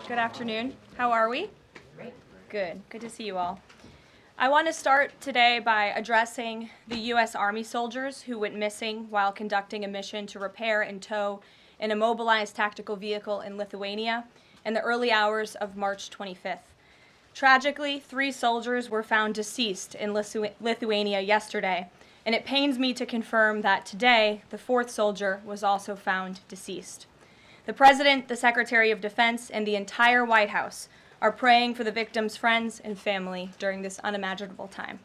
Good afternoon. How are we? Great. Good. Good to see you all. I want to start today by addressing the U.S. Army soldiers who went missing while conducting a mission to repair and tow an immobilized tactical vehicle in Lithuania in the early hours of March 25th. Tragically, 3 soldiers were found deceased in Lithuania yesterday, and it pains me to confirm that today the 4th soldier was also found deceased. The President, the Secretary of Defense, and the entire White House are praying for the victims' friends and family during this unimaginable time.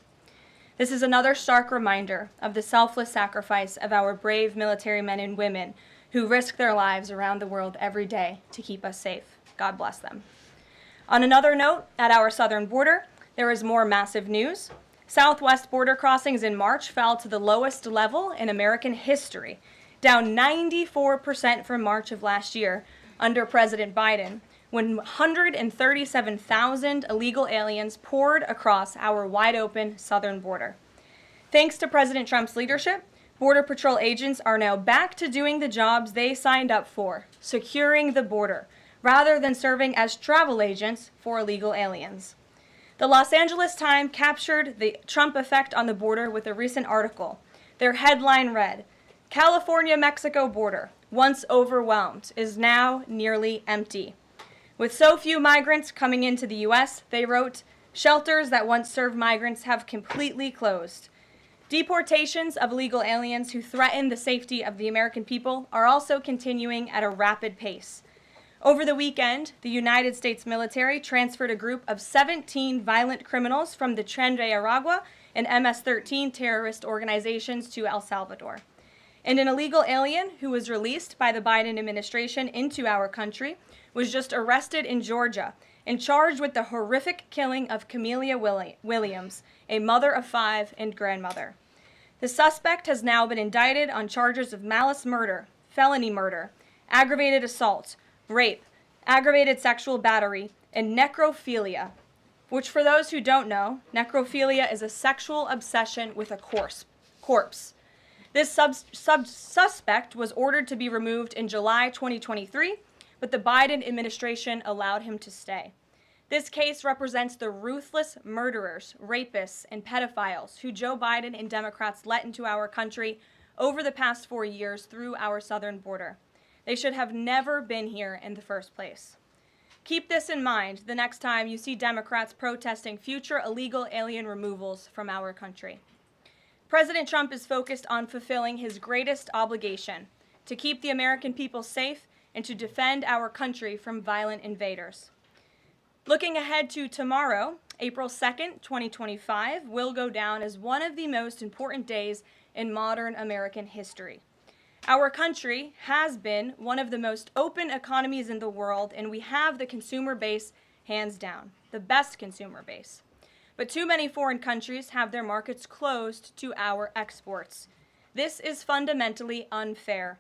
This is another stark reminder of the selfless sacrifice of our brave military men and women who risk their lives around the world every day to keep us safe. God bless them. On another note, at our southern border, there is more massive news. Southwest border crossings in March fell to the lowest level in American history, down 94% from March of last year under President Biden, when 137,000 illegal aliens poured across our wide-open southern border. Thanks to President Trump's leadership, Border Patrol agents are now back to doing the jobs they signed up for, securing the border, rather than serving as travel agents for illegal aliens. The Los Angeles Times captured the Trump effect on the border with a recent article. Their headline read, "California-Mexico border, once overwhelmed, is now nearly empty." With so few migrants coming into the U.S., they wrote, "Shelters that once served migrants have completely closed." Deportations of illegal aliens who threaten the safety of the American people are also continuing at a rapid pace. Over the weekend, the United States military transferred a group of 17 violent criminals from the Tren de Aragua and MS-13 terrorist organizations to El Salvador. And an illegal alien who was released by the Biden administration into our country was just arrested in Georgia and charged with the horrific killing of Camelia Williams, a mother of 5 and grandmother. The suspect has now been indicted on charges of malice murder, felony murder, aggravated assault, rape, aggravated sexual battery, and necrophilia, which, for those who don't know, necrophilia is a sexual obsession with a corpse. This suspect was ordered to be removed in July 2023, but the Biden administration allowed him to stay. This case represents the ruthless murderers, rapists, and pedophiles who Joe Biden and Democrats let into our country over the past 4 years through our southern border. They should have never been here in the first place. Keep this in mind the next time you see Democrats protesting future illegal alien removals from our country. President Trump is focused on fulfilling his greatest obligation, to keep the American people safe and to defend our country from violent invaders. Looking ahead to tomorrow, April 2nd, 2025, will go down as one of the most important days in modern American history. Our country has been one of the most open economies in the world, and we have the consumer base hands down, the best consumer base. But too many foreign countries have their markets closed to our exports. This is fundamentally unfair.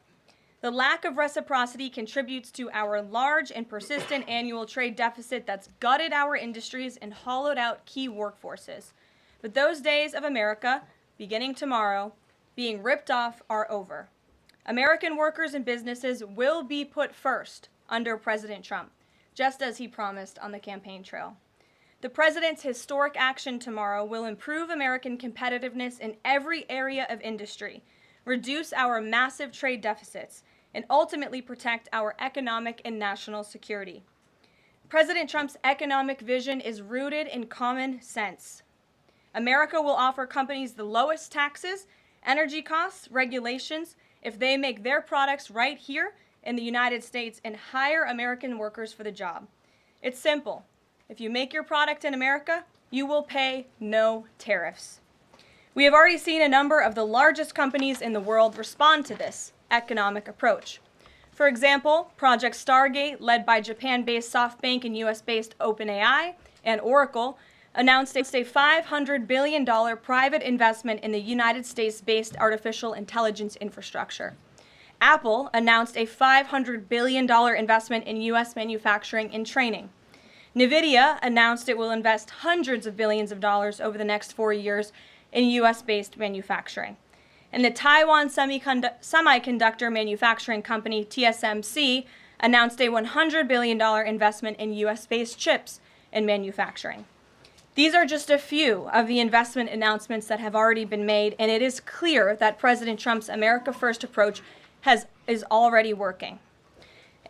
The lack of reciprocity contributes to our large and persistent annual trade deficit that's gutted our industries and hollowed out key workforces. But those days of America, beginning tomorrow, being ripped off are over. American workers and businesses will be put first under President Trump, just as he promised on the campaign trail. The president's historic action tomorrow will improve American competitiveness in every area of industry, reduce our massive trade deficits, and ultimately protect our economic and national security. President Trump's economic vision is rooted in common sense. America will offer companies the lowest taxes, energy costs, regulations, if they make their products right here in the United States and hire American workers for the job. It's simple. If you make your product in America, you will pay no tariffs. We have already seen a number of the largest companies in the world respond to this economic approach. For example, Project Stargate, led by Japan-based SoftBank and US-based OpenAI and Oracle, announced a $500 billion private investment in the United States-based artificial intelligence infrastructure. Apple announced a $500 billion investment in U.S. manufacturing and training. NVIDIA announced it will invest hundreds of billions of dollars over the next 4 years in U.S.-based manufacturing. And the Taiwan semiconductor manufacturing company TSMC announced a $100 billion investment in U.S.-based chips and manufacturing. These are just a few of the investment announcements that have already been made, and it is clear that President Trump's America First approach is already working.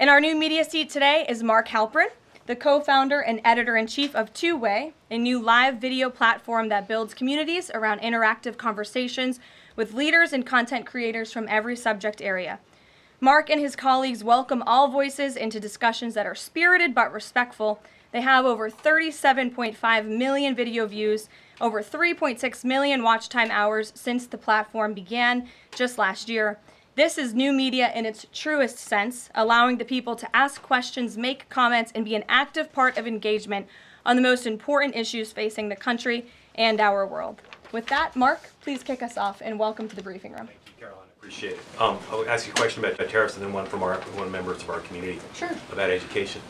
In our new media seat today is Mark Halperin, the co-founder and editor-in-chief of Two Way, a new live video platform that builds communities around interactive conversations with leaders and content creators from every subject area. Mark and his colleagues welcome all voices into discussions that are spirited but respectful. They have over 37.5 million video views, over 3.6 million watch time hours since the platform began just last year. This is new media in its truest sense, allowing the people to ask questions, make comments, and be an active part of engagement on the most important issues facing the country and our world. With that, Mark, please kick us off and welcome to the briefing room. Thank you, Caroline. Appreciate it. I'll ask you a question about tariffs and then one from one members of our community about education.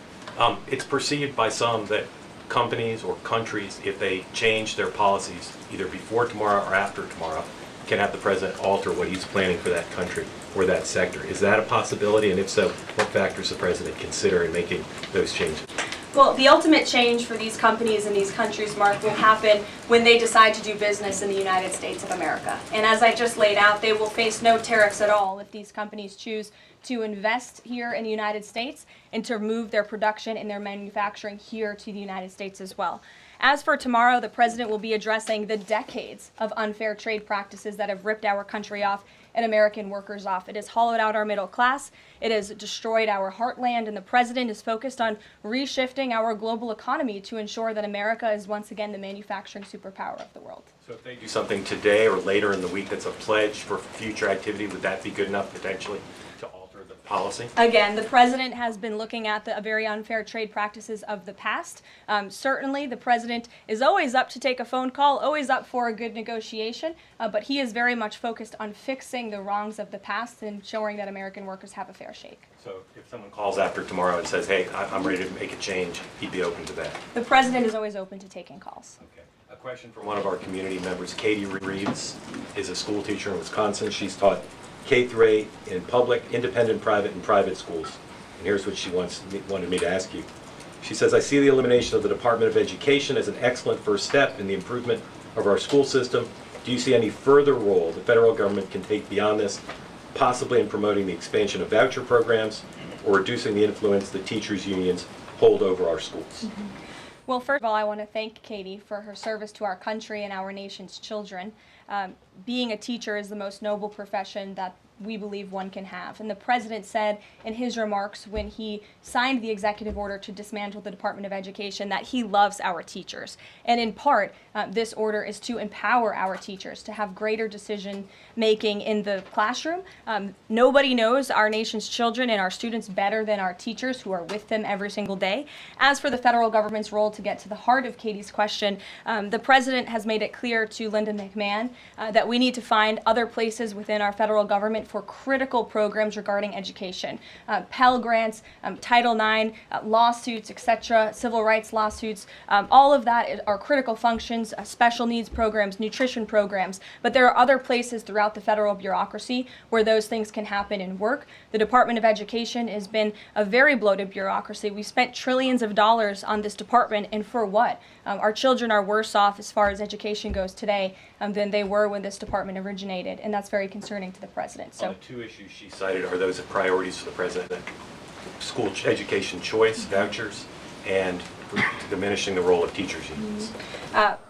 It's perceived by some that companies or countries, if they change their policies either before tomorrow or after tomorrow, can have the president alter what he's planning for that country or that sector. Is that a possibility? And if so, what factors the president consider in making those changes? Well, the ultimate change for these companies and these countries, Mark, will happen when they decide to do business in the United States of America. And as I just laid out, they will face no tariffs at all if these companies choose to invest here in the United States and to move their production and their manufacturing here to the United States as well. As for tomorrow, the president will be addressing the decades of unfair trade practices that have ripped our country off and American workers off. It has hollowed out our middle class. It has destroyed our heartland, and the president is focused on reshifting our global economy to ensure that America is once again the manufacturing superpower of the world. So if they do something today or later in the week that's a pledge for future activity, would that be good enough potentially to alter the policy? Again, the president has been looking at the very unfair trade practices of the past. Certainly, the president is always up to take a phone call, always up for a good negotiation, but he is very much focused on fixing the wrongs of the past and ensuring that American workers have a fair shake. So if someone calls after tomorrow and says, hey, I'm ready to make a change, he'd be open to that? The president is always open to taking calls. Okay. A question from one of our community members. Katie Reeves is a school teacher in Wisconsin. She's taught K-8 in public, independent, private, and private schools. And here's what she wanted me to ask you. She says, I see the elimination of the Department of Education as an excellent first step in the improvement of our school system. Do you see any further role the federal government can take beyond this, possibly in promoting the expansion of voucher programs or reducing the influence that teachers' unions hold over our schools? Mm-hmm. Well, first of all, I want to thank Katie for her service to our country and our nation's children. Being a teacher is the most noble profession that we believe one can have. And the president said in his remarks when he signed the executive order to dismantle the Department of Education that he loves our teachers. And in part, this order is to empower our teachers to have greater decision making in the classroom. Nobody knows our nation's children and our students better than our teachers who are with them every single day. As for the federal government's role, to get to the heart of Katie's question, the president has made it clear to Linda McMahon that we need to find other places within our federal government for critical programs regarding education. Pell Grants, Title IX, lawsuits, etc., civil rights lawsuits, all of that are critical functions, special needs programs, nutrition programs, but there are other places throughout the federal bureaucracy where those things can happen and work. The Department of Education has been a very bloated bureaucracy. We spent trillions of dollars on this department, and for what? Our children are worse off as far as education goes today than they were when this department originated, and that's very concerning to the president. So, the two issues she cited, are those priorities for the president? School education choice, vouchers, and diminishing the role of teachers' unions.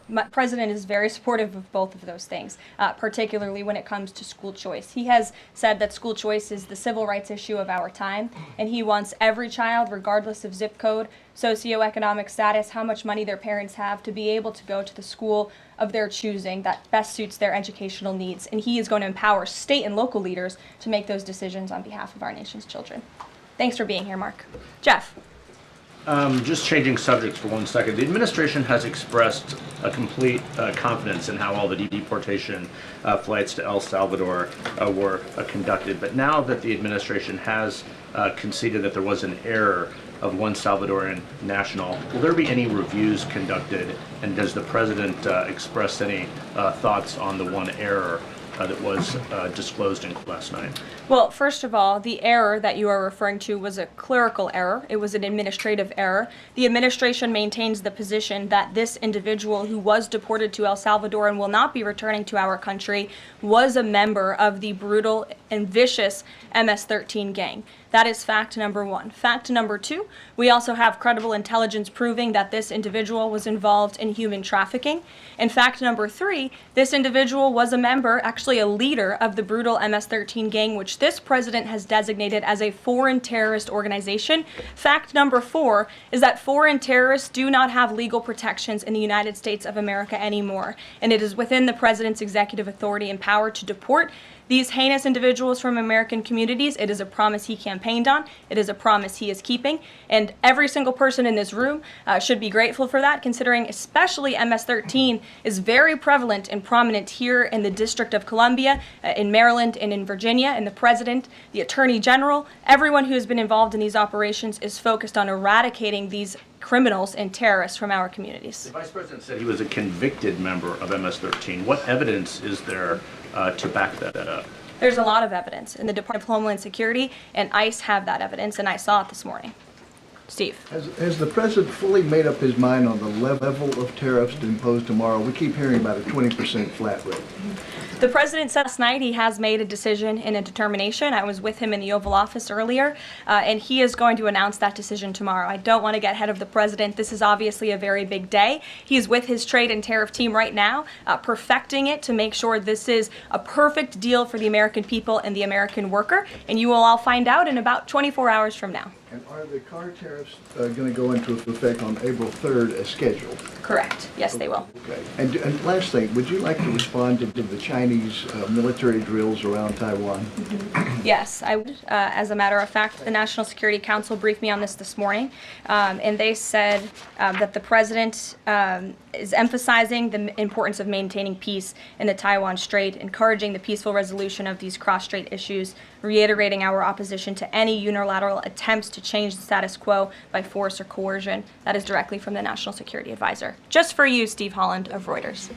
My president is very supportive of both of those things, particularly when it comes to school choice. He has said that school choice is the civil rights issue of our time, and he wants every child, regardless of zip code, socioeconomic status, how much money their parents have, to be able to go to the school of their choosing that best suits their educational needs. And he is going to empower state and local leaders to make those decisions on behalf of our nation's children. Thanks for being here, Mark. Jeff. Just changing subjects for 1 second. The administration has expressed a complete confidence in how all the deportation flights to El Salvador were conducted. But now that the administration has conceded that there was an error of one Salvadoran national, will there be any reviews conducted? And does the president express any thoughts on the one error that was disclosed in last night? Well, first of all, the error that you are referring to was a clerical error. It was an administrative error. The administration maintains the position that this individual who was deported to El Salvador and will not be returning to our country was a member of the brutal and vicious MS-13 gang. That is fact number one. Fact number two, we also have credible intelligence proving that this individual was involved in human trafficking. And fact number three, this individual was a member, actually a leader of the brutal MS-13 gang, which this president has designated as a foreign terrorist organization. Fact number four is that foreign terrorists do not have legal protections in the United States of America anymore. And it is within the president's executive authority and power to deport these heinous individuals from American communities. It is a promise he campaigned on. It is a promise he is keeping. And every single person in this room should be grateful for that, considering especially MS-13 is very prevalent and prominent here in the District of Columbia, in Maryland, and in Virginia. And the president, the attorney general, everyone who has been involved in these operations is focused on eradicating these criminals and terrorists from our communities. The vice president said he was a convicted member of MS-13. What evidence is there to back that up? There's a lot of evidence, and the Department of Homeland Security and ICE have that evidence, and I saw it this morning. Steve. Has the president fully made up his mind on the level of tariffs to impose tomorrow? We keep hearing about a 20% flat rate. The president said last night he has made a decision and a determination. I was with him in the Oval Office earlier, and he is going to announce that decision tomorrow. I don't want to get ahead of the president. This is obviously a very big day. He's with his trade and tariff team right now, perfecting it to make sure this is a perfect deal for the American people and the American worker, and you will all find out in about 24 hours from now. And are the car tariffs going to go into effect on April 3rd as scheduled? Correct. Yes, they will. Okay. And last thing, would you like to respond to the Chinese military drills around Taiwan? Yes, I would. As a matter of fact, the National Security Council briefed me on this morning, and they said that the president is emphasizing the importance of maintaining peace in the Taiwan Strait, encouraging the peaceful resolution of these cross-strait issues, reiterating our opposition to any unilateral attempts to change the status quo by force or coercion. That is directly from the National Security Advisor. Just for you, Steve Holland of Reuters.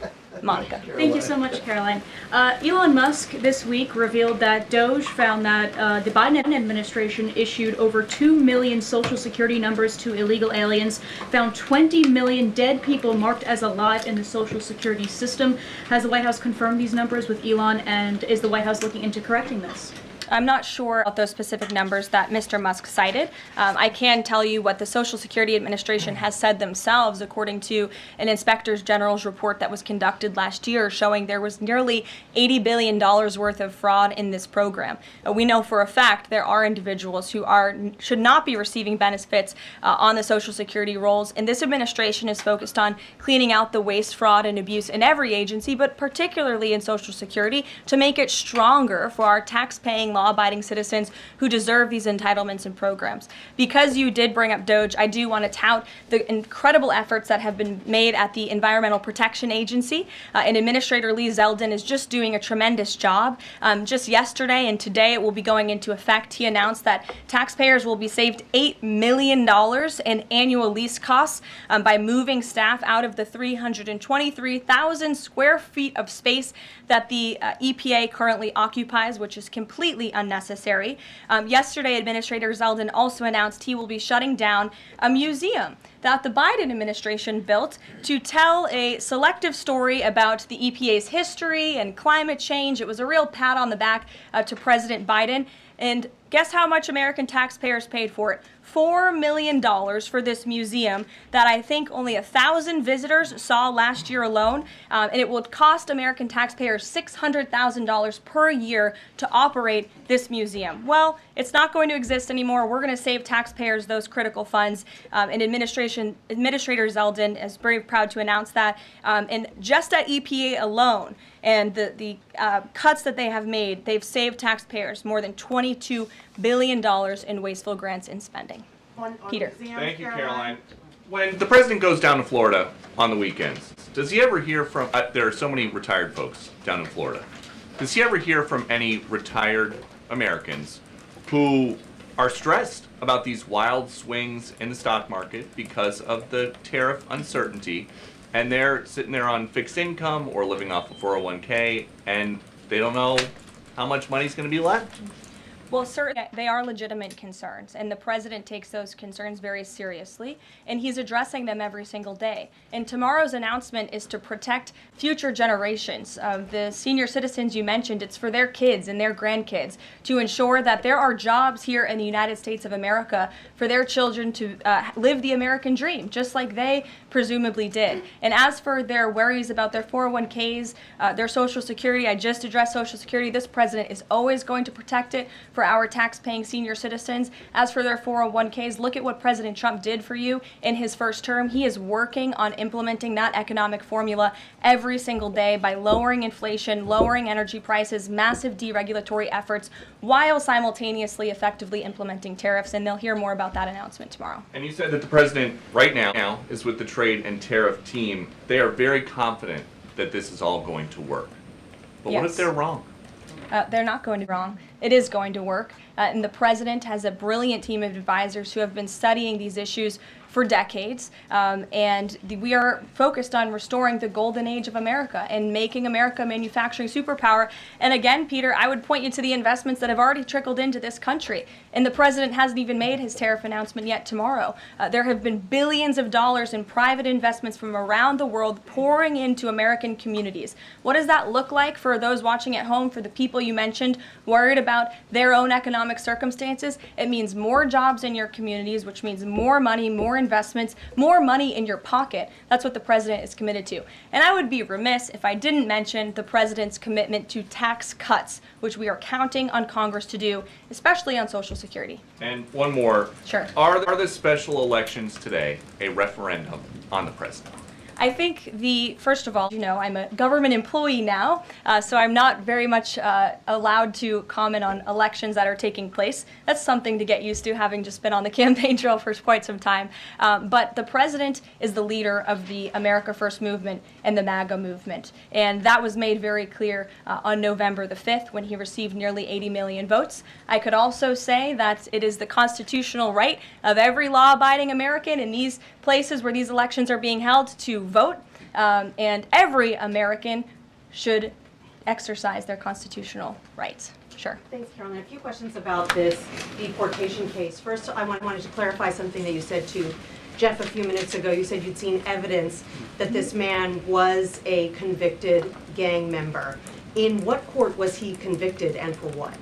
Monica. Thank you so much, Caroline. Elon Musk this week revealed that Doge found that the Biden administration issued over 2 million social security numbers to illegal aliens, found 20 million dead people marked as alive in the social security system. Has the White House confirmed these numbers with Elon, and is the White House looking into correcting this? I'm not sure about those specific numbers that Mr. Musk cited. I can tell you what the Social Security Administration has said themselves, according to an Inspector General's report that was conducted last year, showing there was nearly $80 billion worth of fraud in this program. We know for a fact there are individuals who should not be receiving benefits on the Social Security rolls, and this administration is focused on cleaning out the waste, fraud, and abuse in every agency, but particularly in Social Security, to make it stronger for our tax-paying, law-abiding citizens who deserve these entitlements and programs. Because you did bring up Doge, I do want to tout the incredible efforts that have been made at the Environmental Protection Agency, and Administrator Lee Zeldin is just doing a tremendous job. Just yesterday and today it will be going into effect. He announced that taxpayers will be saved $8 million in annual lease costs by moving staff out of the 323,000 square feet of space that the EPA currently occupies, which is completely unnecessary. Yesterday, Administrator Zeldin also announced he will be shutting down a museum that the Biden administration built to tell a selective story about the EPA's history and climate change. It was a real pat on the back to President Biden. And guess how much American taxpayers paid for it? $4 million for this museum that I think only 1,000 visitors saw last year alone. And it will cost American taxpayers $600,000 per year to operate this museum. Well, it's not going to exist anymore. We're going to save taxpayers those critical funds. And Administrator Zeldin is very proud to announce that. And just at EPA alone, and the cuts that they have made, they've saved taxpayers more than $22 billion in wasteful grants and spending. Peter. Thank you, Caroline. When the president goes down to Florida on the weekends, does he ever hear from, there are so many retired folks down in Florida, does he ever hear from any retired Americans who are stressed about these wild swings in the stock market because of the tariff uncertainty, and they're sitting there on fixed income or living off a 401k, and They don't know how much money's going to be left. Well, certainly, they are legitimate concerns, and the president takes those concerns very seriously, and he's addressing them every single day. And tomorrow's announcement is to protect future generations of the senior citizens you mentioned. It's for their kids and their grandkids to ensure that there are jobs here in the United States of America for their children to live the American dream, just like they presumably did. And as for their worries about their 401ks, their Social Security, I just addressed Social Security. This president is always going to protect it for our tax-paying senior citizens. As for their 401ks, look at what President Trump did for you in his first term. He is working on implementing that economic formula every single day by lowering inflation, lowering energy prices, massive deregulatory efforts, while simultaneously effectively implementing tariffs. And they'll hear more about that announcement tomorrow. And you said that the president right now is with the trade and tariff team. They are very confident that this is all going to work. But what if Yes. they're wrong? They're not going to be wrong. It is going to work. And the president has a brilliant team of advisors who have been studying these issues for decades. We are focused on restoring the golden age of America and making America a manufacturing superpower. And again, Peter, I would point you to the investments that have already trickled into this country. And the president hasn't even made his tariff announcement yet tomorrow. There have been billions of dollars in private investments from around the world pouring into American communities. What does that look like for those watching at home, for the people you mentioned worried about their own economic circumstances? It means more jobs in your communities, which means more money, more investments, more money in your pocket. That's what the president is committed to. And I would be remiss if I didn't mention the president's commitment to tax cuts, which we are counting on Congress to do, especially on Social Security. And one more. Sure. Are the special elections today a referendum on the president? I think first of all, I'm a government employee now, so I'm not very much allowed to comment on elections that are taking place. That's something to get used to, having just been on the campaign trail for quite some time. But the president is the leader of the America First movement and the MAGA movement. And that was made very clear on November the 5th when he received nearly 80 million votes. I could also say that it is the constitutional right of every law-abiding American in these places where these elections are being held to vote, and every American should exercise their constitutional rights. Sure. Thanks, Carolyn. A few questions about this deportation case. First, I wanted to clarify something that you said to Jeff a few minutes ago. You said you'd seen evidence that this man was a convicted gang member. In what court was he convicted and for what?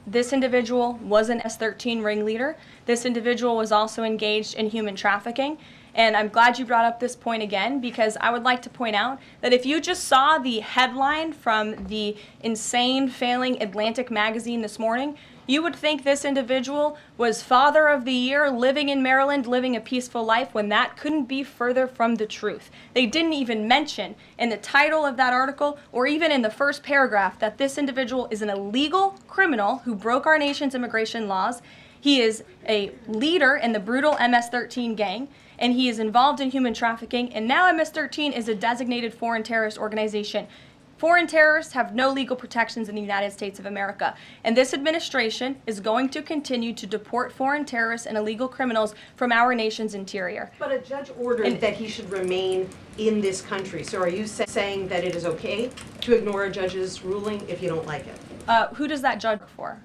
This individual was an S-13 ringleader. This individual was also engaged in human trafficking. And I'm glad you brought up this point again, because I would like to point out that if you just saw the headline from the insane, failing Atlantic magazine this morning, you would think this individual was Father of the Year, living in Maryland, living a peaceful life, when that couldn't be further from the truth. They didn't even mention in the title of that article, or even in the first paragraph, that this individual is an illegal criminal who broke our nation's immigration laws. He is a leader in the brutal MS-13 gang, and he is involved in human trafficking, and now MS-13 is a designated foreign terrorist organization. Foreign terrorists have no legal protections in the United States of America, and this administration is going to continue to deport foreign terrorists and illegal criminals from our nation's interior. But a judge ordered that he should remain in this country. So are you saying that it is okay to ignore a judge's ruling if you don't like it? Who does that judge work for?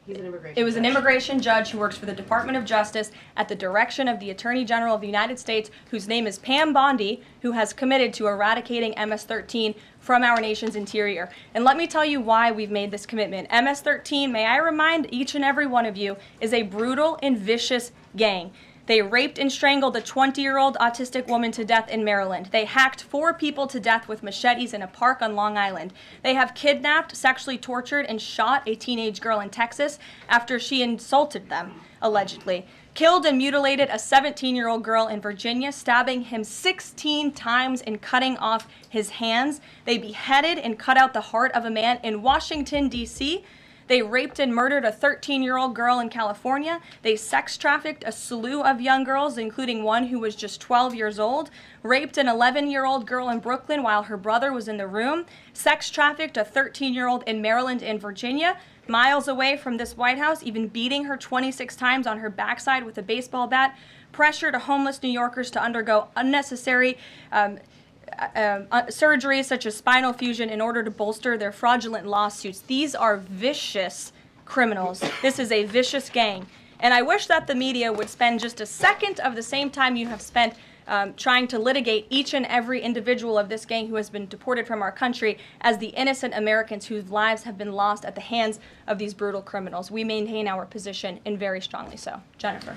He's an immigration It was an judge. immigration judge who works for the Department of Justice at the direction of the Attorney General of the United States, whose name is Pam Bondi, who has committed to eradicating MS-13 from our nation's interior. And let me tell you why we've made this commitment. MS-13, may I remind each and every one of you, is a brutal and vicious gang. They raped and strangled a 20-year-old autistic woman to death in Maryland. They hacked 4 people to death with machetes in a park on Long Island. They have kidnapped, sexually tortured, and shot a teenage girl in Texas after she insulted them, allegedly. Killed and mutilated a 17-year-old girl in Virginia, stabbing him 16 times and cutting off his hands. They beheaded and cut out the heart of a man in Washington, D.C., They raped and murdered a 13-year-old girl in California. They sex trafficked a slew of young girls, including one who was just 12 years old. Raped an 11-year-old girl in Brooklyn while her brother was in the room. Sex trafficked a 13-year-old in Maryland and Virginia, miles away from this White House, even beating her 26 times on her backside with a baseball bat. Pressured homeless New Yorkers to undergo unnecessary surgeries such as spinal fusion in order to bolster their fraudulent lawsuits. These are vicious criminals. This is a vicious gang. And I wish that the media would spend just a second of the same time you have spent trying to litigate each and every individual of this gang who has been deported from our country as the innocent Americans whose lives have been lost at the hands of these brutal criminals. We maintain our position, and very strongly so. Jennifer.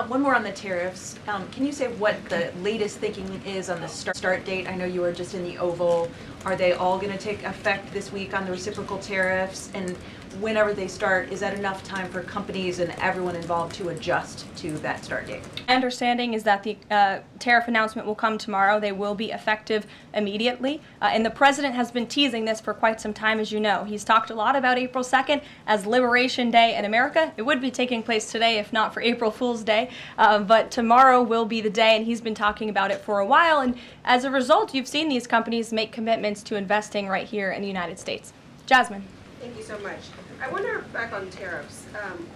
One more on the tariffs. Can you say what the latest thinking is on the start date? I know you were just in the Oval. Are they all going to take effect this week on the reciprocal tariffs? And whenever they start, is that enough time for companies and everyone involved to adjust to that start date? My understanding is that the tariff announcement will come tomorrow. They will be effective immediately. And the president has been teasing this for quite some time, as you know. He's talked a lot about April 2nd as Liberation Day in America. It would be taking place today if not for April Fool's Day. But tomorrow will be the day, and he's been talking about it for a while. And as a result, you've seen these companies make commitments to investing right here in the United States. Jasmine. Thank you so much. I wonder, back on tariffs,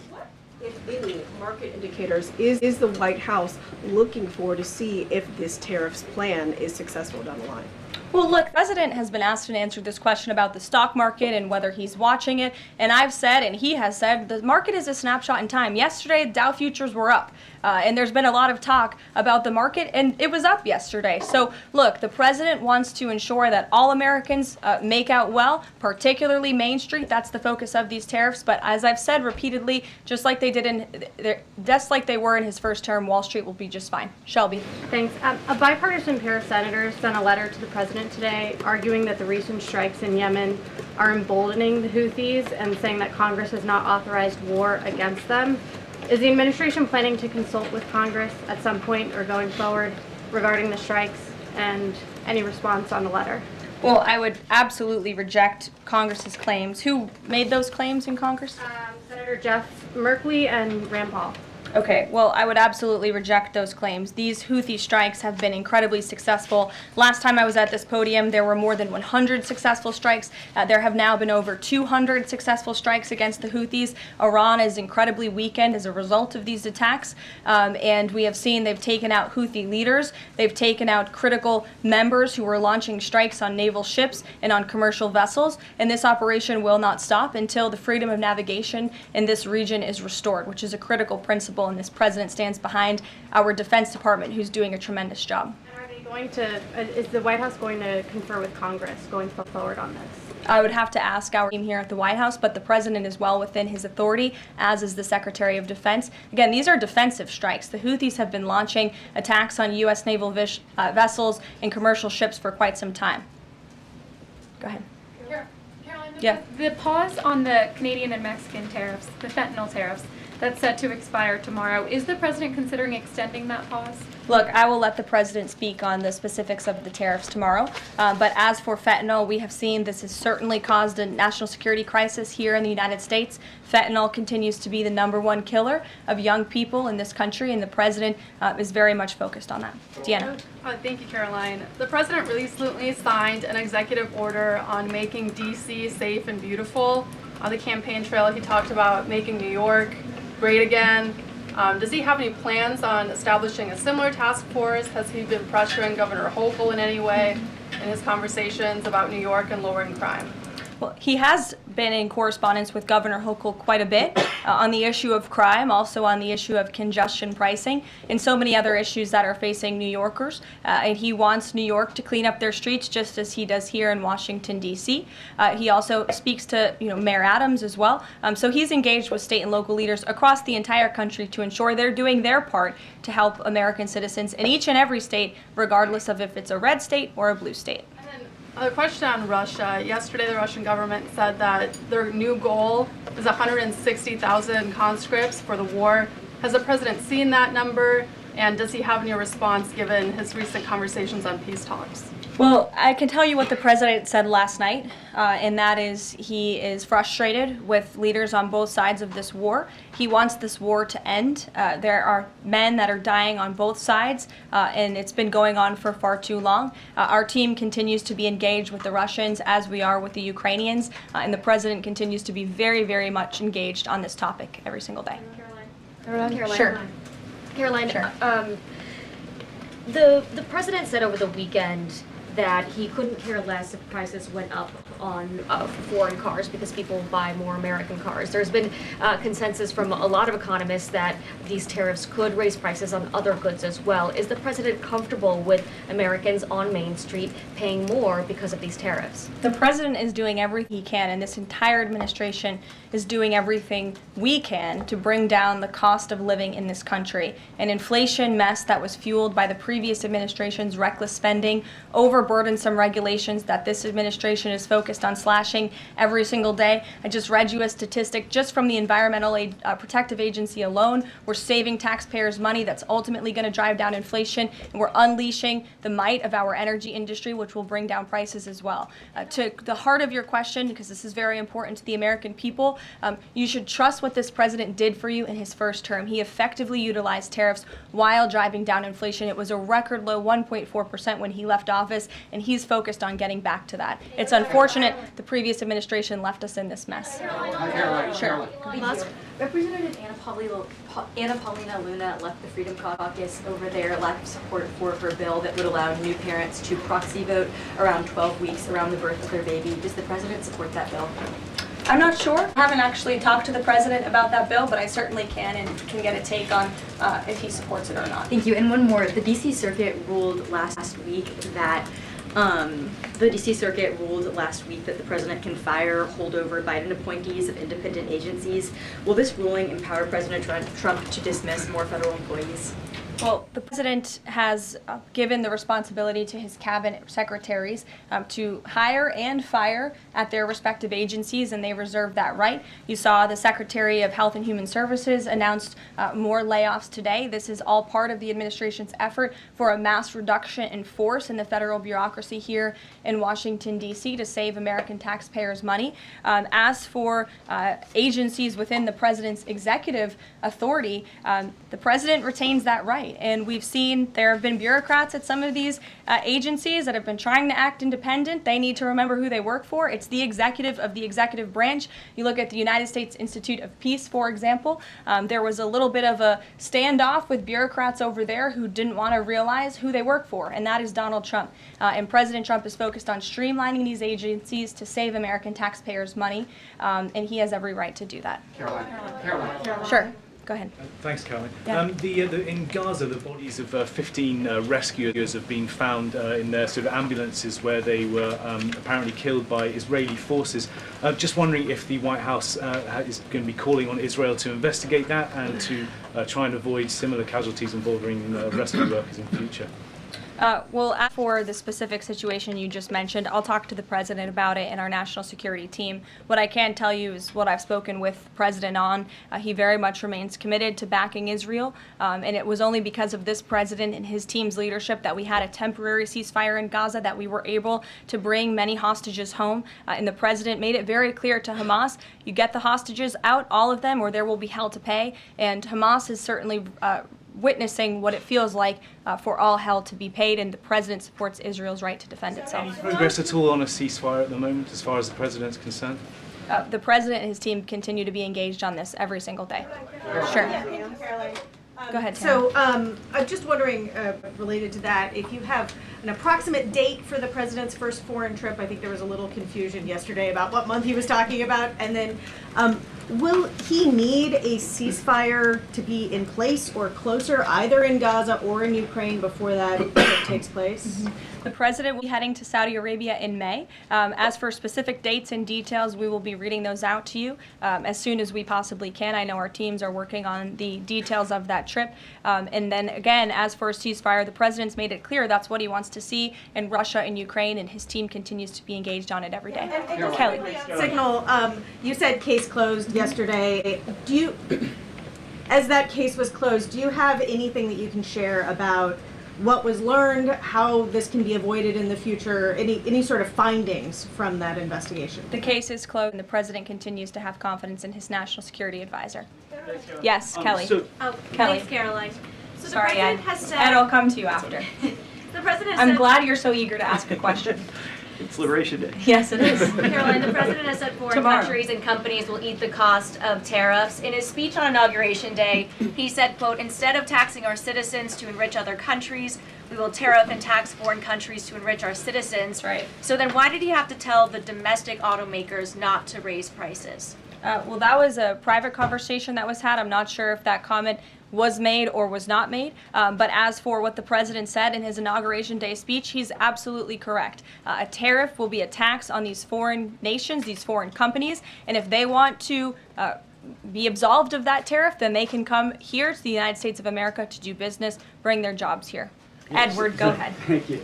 what, if any, market indicators is the White House looking for to see if this tariffs plan is successful down the line? Well, look, the president has been asked and answered this question about the stock market and whether he's watching it. And I've said, and he has said, the market is a snapshot in time. Yesterday, Dow futures were up. And there's been a lot of talk about the market, and it was up yesterday. So, look, the president wants to ensure that all Americans make out well, particularly Main Street. That's the focus of these tariffs. But as I've said repeatedly, just like they were in his first term, Wall Street will be just fine. Shelby. Thanks. A bipartisan pair of senators sent a letter to the president today arguing that the recent strikes in Yemen are emboldening the Houthis and saying that Congress has not authorized war against them. Is the administration planning to consult with Congress at some point or going forward regarding the strikes, and any response on the letter? Well, I would absolutely reject Congress's claims. Who made those claims in Congress? Senator Jeff Merkley and Rand Paul. Okay, well, I would absolutely reject those claims. These Houthi strikes have been incredibly successful. Last time I was at this podium, there were more than 100 successful strikes. There have now been over 200 successful strikes against the Houthis. Iran is incredibly weakened as a result of these attacks, and we have seen they've taken out Houthi leaders. They've taken out critical members who were launching strikes on naval ships and on commercial vessels, and this operation will not stop until the freedom of navigation in this region is restored, which is a critical principle. And this president stands behind our Defense Department, who's doing a tremendous job. Are they going to, is the White House going to confer with Congress going forward on this? I would have to ask our team here at the White House, but the president is well within his authority, as is the Secretary of Defense. Again, these are defensive strikes. The Houthis have been launching attacks on U.S. naval vessels and commercial ships for quite some time. Go ahead. Caroline, Yeah. the pause on the Canadian and Mexican tariffs, the fentanyl tariffs, that's set to expire tomorrow. Is the president considering extending that pause? Look, I will let the president speak on the specifics of the tariffs tomorrow. But as for fentanyl, we have seen this has certainly caused a national security crisis here in the United States. Fentanyl continues to be the #1 killer of young people in this country, and the president is very much focused on that. Deanna. Thank you, Caroline. The president recently signed an executive order on making D.C. safe and beautiful. On the campaign trail, he talked about making New York great again. Does he have any plans on establishing a similar task force? Has he been pressuring Governor Hochul in any way in his conversations about New York and lowering crime? Well, he has been in correspondence with Governor Hochul quite a bit on the issue of crime, also on the issue of congestion pricing, and so many other issues that are facing New Yorkers. And he wants New York to clean up their streets just as he does here in Washington, D.C. He also speaks to Mayor Adams as well. So he's engaged with state and local leaders across the entire country to ensure they're doing their part to help American citizens in each and every state, regardless of if it's a red state or a blue state. A question on Russia. Yesterday, the Russian government said that their new goal is 160,000 conscripts for the war. Has the president seen that number, and does he have any response given his recent conversations on peace talks? Well, I can tell you what the president said last night, and that is he is frustrated with leaders on both sides of this war. He wants this war to end. There are men that are dying on both sides, and it's been going on for far too long. Our team continues to be engaged with the Russians as we are with the Ukrainians, and the president continues to be very, very much engaged on this topic every single day. Caroline? Sure. Caroline, Sure. The president said over the weekend that he couldn't care less if prices went up on foreign cars because people buy more American cars. There's been consensus from a lot of economists that these tariffs could raise prices on other goods as well. Is the president comfortable with Americans on Main Street paying more because of these tariffs? The president is doing everything he can, and this entire administration is doing everything we can to bring down the cost of living in this country. An inflation mess that was fueled by the previous administration's reckless spending, overburdensome regulations that this administration is focused on slashing every single day. I just read you a statistic just from the Environmental Protective Agency alone. We're saving taxpayers money that's ultimately going to drive down inflation, and we're unleashing the might of our energy industry, which will bring down prices as well. To the heart of your question, because this is very important to the American people, you should trust what this president did for you in his first term. He effectively utilized tariffs while driving down inflation. It was a record low 1.4% when he left office, and he's focused on getting back to that. It's unfortunate the previous administration left us in this mess. Sure. Representative Anna Paulina Luna left the Freedom Caucus over their lack of support for her bill that would allow new parents to proxy vote around 12 weeks around the birth of their baby. Does the president support that bill? I'm not sure. I haven't actually talked to the president about that bill, but I certainly can and can get a take on if he supports it or not. Thank you. And one more. The D.C. Circuit ruled last week that the president can fire holdover Biden appointees of independent agencies. Will this ruling empower President Trump to dismiss more federal employees? Well, the president has given the responsibility to his cabinet secretaries to hire and fire at their respective agencies, and they reserve that right. You saw the Secretary of Health and Human Services announced more layoffs today. This is all part of the administration's effort for a mass reduction in force in the federal bureaucracy here in Washington, D.C. to save American taxpayers money. As for agencies within the president's executive authority, the president retains that right. And we've seen there have been bureaucrats at some of these agencies that have been trying to act independent. They need to remember who they work for. It's the executive of the executive branch. You look at the United States Institute of Peace, for example. There was a little bit of a standoff with bureaucrats over there who didn't want to realize who they work for, and that is Donald Trump. And President Trump is focused on streamlining these agencies to save American taxpayers money, and he has every right to do that. Caroline. Sure. Go ahead. Thanks, Caroline. Yeah. In Gaza, the bodies of 15 rescuers have been found in their sort of ambulances where they were apparently killed by Israeli forces. Just wondering if the White House is going to be calling on Israel to investigate that and to try and avoid similar casualties involving rescue workers in the future. Well, as for the specific situation you just mentioned, I'll talk to the president about it and our national security team. What I can tell you is what I've spoken with the president on. He very much remains committed to backing Israel, and it was only because of this president and his team's leadership that we had a temporary ceasefire in Gaza, that we were able to bring many hostages home. And the president made it very clear to Hamas, you get the hostages out, all of them, or there will be hell to pay. And Hamas is certainly witnessing what it feels like for all hell to be paid, and the president supports Israel's right to defend itself. Any progress at all on a ceasefire at the moment, as far as the president's concerned? The president and his team continue to be engaged on this every single day. Sure. Go ahead, Tamara. So I'm just wondering, related to that, if you have an approximate date for the president's first foreign trip. I think there was a little confusion yesterday about what month he was talking about. And then will he need a ceasefire to be in place or closer, either in Gaza or in Ukraine, before that trip takes place? Mm-hmm. The president will be heading to Saudi Arabia in May. As for specific dates and details, we will be reading those out to you as soon as we possibly can. I know our teams are working on the details of that trip. And then again, as for a ceasefire, the president's made it clear that's what he wants to see in Russia and Ukraine, and his team continues to be engaged on it every day. And Kelly. Signal, you said case closed yesterday. Do you, as that case was closed, do you have anything that you can share about what was learned, how this can be avoided in the future, any sort of findings from that investigation? The case is closed, and the president continues to have confidence in his national security advisor. Yes, Kelly. Kelly. Thanks, Caroline. So Sorry, the president Ed. has said... Ed, I'll come to you after. The president I'm said... glad you're so eager to ask a question. It's Liberation Day. Yes, it is. Caroline, the president has said foreign countries and companies will eat the cost of tariffs. In his speech on Inauguration Day, he said, quote, "Instead of taxing our citizens to enrich other countries, we will tariff and tax foreign countries to enrich our citizens. Right. So then why did he have to tell the domestic automakers not to raise prices? Well, that was a private conversation that was had. I'm not sure if that comment was made or was not made. But as for what the president said in his Inauguration Day speech, he's absolutely correct. A tariff will be a tax on these foreign nations, these foreign companies, and if they want to be absolved of that tariff, then they can come here to the United States of America to do business, bring their jobs here. Edward, go ahead. Thank you.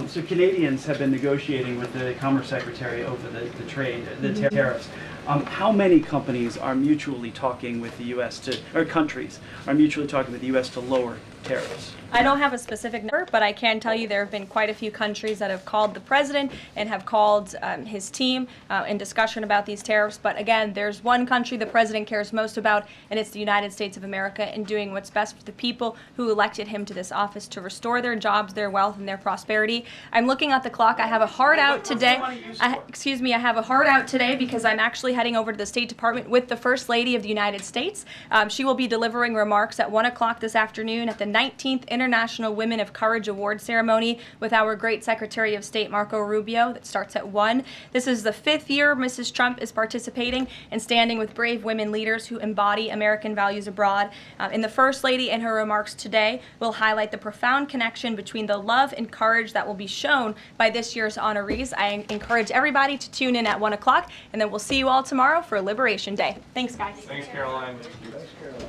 So Canadians have been negotiating with the Commerce Secretary over the trade, the tariffs. How many companies are mutually talking with the U.S. or countries are mutually talking with the U.S. to lower tariffs? I don't have a specific number, but I can tell you there have been quite a few countries that have called the president and have called his team in discussion about these tariffs. But again, there's one country the president cares most about, and it's the United States of America, and doing what's best for the people who elected him to this office to restore their jobs, their wealth, and their prosperity. I'm looking at the clock. I have a hard out today. I have a hard out today because I'm actually heading over to the State Department with the First Lady of the United States. She will be delivering remarks at 1 o'clock this afternoon at the 19th International Women of Courage Award ceremony with our great Secretary of State Marco Rubio. That starts at 1. This is the 5th year Mrs. Trump is participating and standing with brave women leaders who embody American values abroad. And the First Lady in her remarks today will highlight the profound connection between the love and courage that will be shown by this year's honorees. I encourage everybody to tune in at 1 o'clock, and then we'll see you all tomorrow for Liberation Day. Thanks, guys. Thanks, Caroline. Thanks, Caroline.